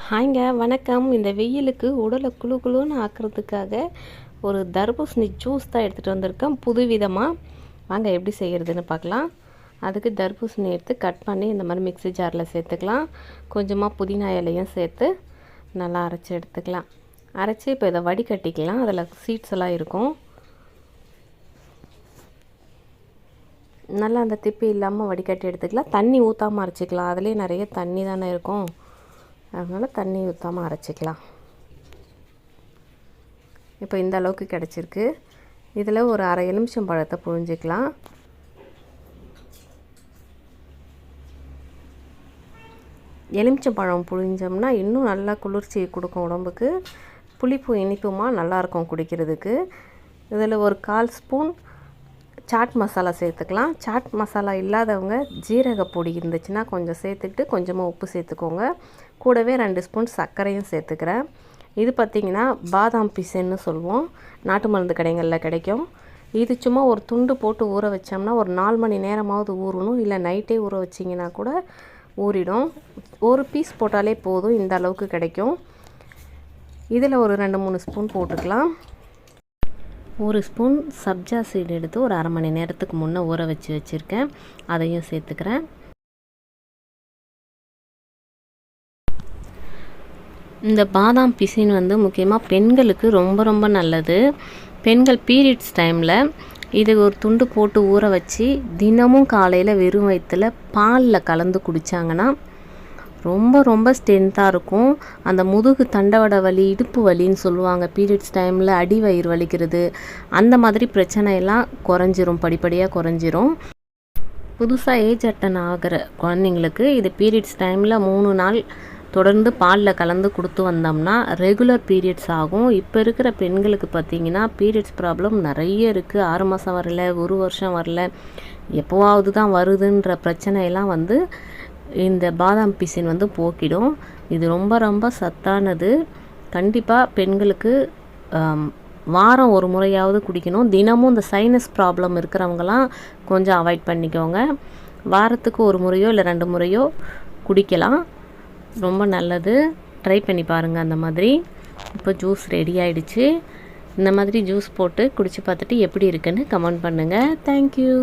ஹாய்ங்க வணக்கம். இந்த வெயிலுக்கு உடலை குளு குளுன்னு ஆக்கிறதுக்காக ஒரு தர்பூசணி ஜூஸ் தான் எடுத்துகிட்டு வந்திருக்கேன் புதுவிதமாக. வாங்க எப்படி செய்கிறதுன்னு பார்க்கலாம். அதுக்கு தர்பூசணி எடுத்து கட் பண்ணி இந்த மாதிரி மிக்ஸி ஜாரில் சேர்த்துக்கலாம். கொஞ்சமாக புதினா இலையும் சேர்த்து நல்லா அரைச்சி எடுத்துக்கலாம். அரைச்சி இப்போ இதை வடிகட்டிக்கலாம். அதில் சீட்ஸ் எல்லாம் இருக்கும். நல்லா அந்த திப்பி இல்லாமல் வடிகட்டி எடுத்துக்கலாம். தண்ணி ஊற்றாமல் அரைச்சிக்கலாம். அதுலேயே நிறைய தண்ணி தானே இருக்கும், அதனால் தண்ணி ஊற்றாமல் அரைச்சிக்கலாம். இப்போ இந்த அளவுக்கு கிடச்சிருக்கு. இதில் ஒரு அரை எலுமிச்சம் பழத்தை புழிஞ்சிக்கலாம். எலுமிச்சம் பழம் புழிஞ்சோம்னா இன்னும் நல்லா குளிர்ச்சி கொடுக்கும் உடம்புக்கு. புளிப்பு இனிப்புமா நல்லாயிருக்கும் குடிக்கிறதுக்கு. இதில் ஒரு 1/4 ஸ்பூன் சாட் மசாலா சேர்த்துக்கலாம். சாட் மசாலா இல்லாதவங்க ஜீரக பொடி இருந்துச்சுன்னா கொஞ்சம் சேர்த்துக்கிட்டு கொஞ்சமாக உப்பு சேர்த்துக்கோங்க. கூடவே 2 ஸ்பூன் சர்க்கரையும் சேர்த்துக்கிறேன். இது பார்த்திங்கன்னா பாதாம் பிசின்னு சொல்லுவோம், நாட்டு மருந்து கடைகளில் கிடைக்கும். இது சும்மா ஒரு துண்டு போட்டு ஊற வச்சோம்னா ஒரு 4 மணி நேரமாவது ஊறணும். இல்லை நைட்டே ஊற வச்சிங்கன்னா கூட ஊறிடும். ஒரு பீஸ் போட்டாலே போதும், இந்த அளவுக்கு கிடைக்கும். இதில் ஒரு 2-3 ஸ்பூன் போட்டுக்கலாம். 1 ஸ்பூன் சப்ஜா சீடு எடுத்து ஒரு அரை மணி நேரத்துக்கு முன்னே ஊற வச்சுருக்கேன், அதையும் சேர்த்துக்கிறேன். இந்த பாதாம் பிசின் முக்கியமாக பெண்களுக்கு ரொம்ப ரொம்ப நல்லது. பெண்கள் பீரியட்ஸ் டைமில் இது ஒரு துண்டு போட்டு ஊற வச்சு தினமும் காலையில் வெறும் வயிற்றில் பாலில் கலந்து குடித்தாங்கன்னா ரொம்ப ரொம்ப ஸ்ட்ரென்த்தாக இருக்கும். அந்த முதுகு தண்டவடை வலி, இடுப்பு வலின்னு சொல்லுவாங்க, பீரியட்ஸ் டைமில் அடி வயிறு வலிக்கிறது, அந்த மாதிரி பிரச்சனையெல்லாம் குறைஞ்சிரும், படிப்படியாக குறைஞ்சிரும். புதுசாக ஏஜ் அட்டன் ஆகிற குழந்தைங்களுக்கு இது பீரியட்ஸ் டைமில் 3 நாள் தொடர்ந்து பாலில் கலந்து கொடுத்து வந்தோம்னா ரெகுலர் பீரியட்ஸ் ஆகும். இப்போ இருக்கிற பெண்களுக்கு பார்த்திங்கன்னா பீரியட்ஸ் ப்ராப்ளம் நிறைய இருக்குது. 6 மாதம் வரல, 1 வருஷம் வரல, எப்போவாவது தான் வருதுன்ற பிரச்சனையெல்லாம் இந்த பாதாம் பிசின் போக்கிடும். இது ரொம்ப ரொம்ப சத்தானது. கண்டிப்பாக பெண்களுக்கு வாரம் ஒரு முறையாவது குடிக்கணும். தினமும் இந்த சைனஸ் ப்ராப்ளம் இருக்கிறவங்களாம் கொஞ்சம் அவாய்ட் பண்ணிக்கோங்க. வாரத்துக்கு 1 முறையோ இல்லை 2 முறையோ குடிக்கலாம். ரொம்ப நல்லது. ட்ரை பண்ணி பாருங்கள் அந்த மாதிரி. இப்போ ஜூஸ் ரெடி ஆகிடுச்சு. இந்த மாதிரி ஜூஸ் போட்டு குடித்து பார்த்துட்டு எப்படி இருக்குன்னு கமெண்ட் பண்ணுங்கள். தேங்க்யூ.